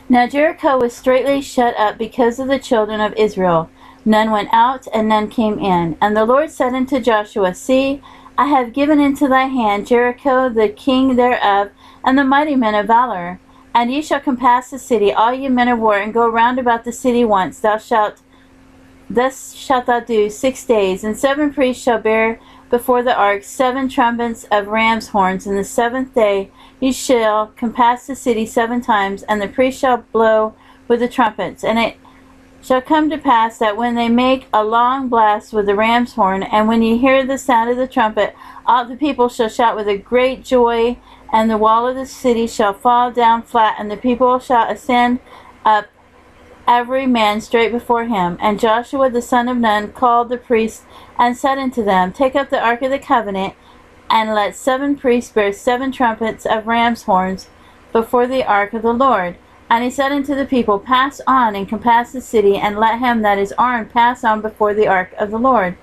Now Jericho was straitly shut up because of the children of Israel. None went out, and none came in. And the Lord said unto Joshua, See, I have given into thy hand Jericho, the king thereof, and the mighty men of valor. And ye shall compass the city, all ye men of war, and go round about the city once. Thus shalt thou do 6 days. And 7 priests shall bear before the ark 7 trumpets of ram's horns. And the 7th day ye shall compass the city 7 times, and the priests shall blow with the trumpets. And it shall come to pass that when they make a long blast with the ram's horn, and when ye hear the sound of the trumpet, all the people shall shout with a great joy, and the wall of the city shall fall down flat, and the people shall ascend up every man straight before him. And Joshua the son of Nun called the priests, and said unto them, Take up the ark of the covenant, and let 7 priests bear 7 trumpets of ram's horns before the ark of the Lord. And he said unto the people, Pass on, and compass the city, and let him that is armed pass on before the ark of the Lord.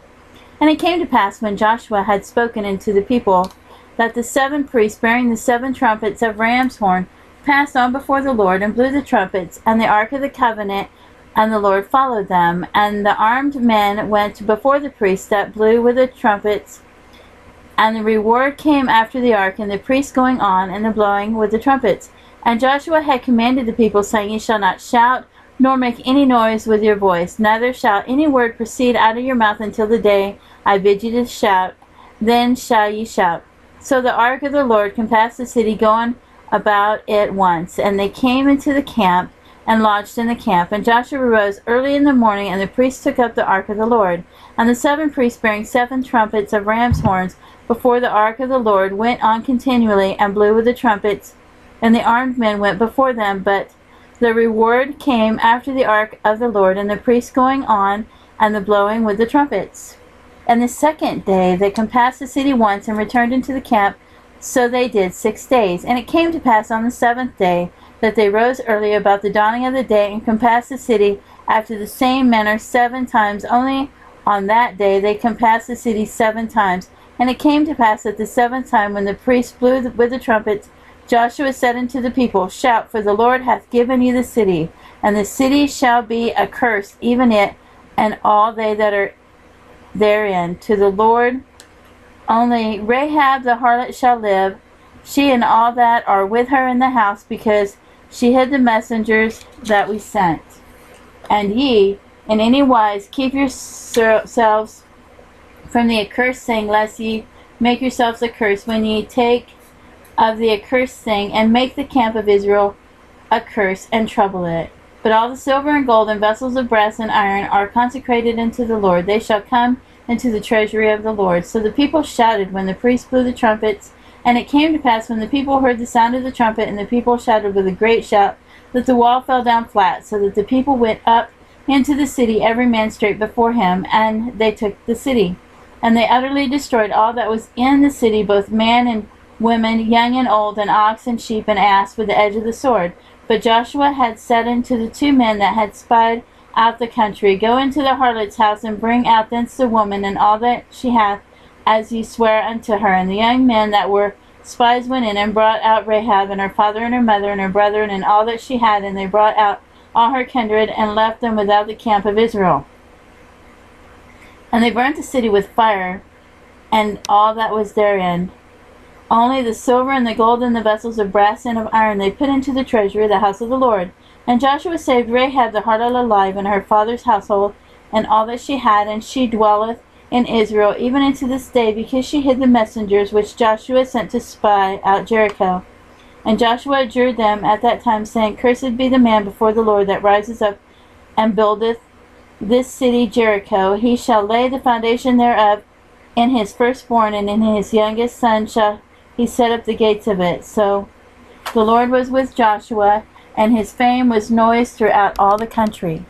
And it came to pass, when Joshua had spoken unto the people, that the 7 priests bearing the 7 trumpets of ram's horn passed on before the Lord, and blew the trumpets, and the ark of the covenant, and the Lord followed them. And the armed men went before the priests that blew with the trumpets, and the reward came after the ark, and the priests going on, and the blowing with the trumpets. And Joshua had commanded the people, saying, Ye shall not shout, nor make any noise with your voice, neither shall any word proceed out of your mouth until the day I bid you to shout, then shall ye shout. So the ark of the Lord compassed the city, going about it once. And they came into the camp, and lodged in the camp. And Joshua arose early in the morning, and the priests took up the ark of the Lord. And the 7 priests bearing 7 trumpets of ram's horns before the ark of the Lord went on continually, and blew with the trumpets, and the armed men went before them. But the reward came after the ark of the Lord, and the priests going on, and the blowing with the trumpets. And the 2nd day they compassed the city once, and returned into the camp. So they did 6 days. And it came to pass on the 7th day that they rose early about the dawning of the day, and compassed the city after the same manner 7 times. Only on that day they compassed the city 7 times. And it came to pass at the 7th time, when the priests blew with the trumpets, Joshua said unto the people, Shout, for the Lord hath given you the city, and the city shall be accursed, even it, and all they that are therein, to the Lord. Only Rahab the harlot shall live, she and all that are with her in the house, because she hid the messengers that we sent. And ye, in any wise, keep yourselves from the accursed thing, lest ye make yourselves accursed when ye take of the accursed thing, and make the camp of Israel accursed, and trouble it. But all the silver and gold, and vessels of brass and iron, are consecrated unto the Lord. They shall come into the treasury of the Lord. So the people shouted when the priests blew the trumpets. And it came to pass, when the people heard the sound of the trumpet, and the people shouted with a great shout, that the wall fell down flat, so that the people went up into the city, every man straight before him, and they took the city. And they utterly destroyed all that was in the city, both man and women, young and old, and ox and sheep and ass, with the edge of the sword. But Joshua had said unto the 2 men that had spied out the country, Go into the harlot's house, and bring out thence the woman, and all that she hath, as ye swear unto her. And the young men that were spies went in, and brought out Rahab, and her father, and her mother, and her brethren, and all that she had, and they brought out all her kindred, and left them without the camp of Israel. And they burnt the city with fire, and all that was therein. Only the silver and the gold and the vessels of brass and of iron they put into the treasury of the house of the Lord. And Joshua saved Rahab the harlot alive, and her father's household, and all that she had, and she dwelleth in Israel even unto this day, because she hid the messengers which Joshua sent to spy out Jericho. And Joshua adjured them at that time, saying, Cursed be the man before the Lord that rises up and buildeth this city Jericho. He shall lay the foundation thereof in his firstborn, and in his youngest son shall he set up the gates of it. So the Lord was with Joshua, and his fame was noised throughout all the country.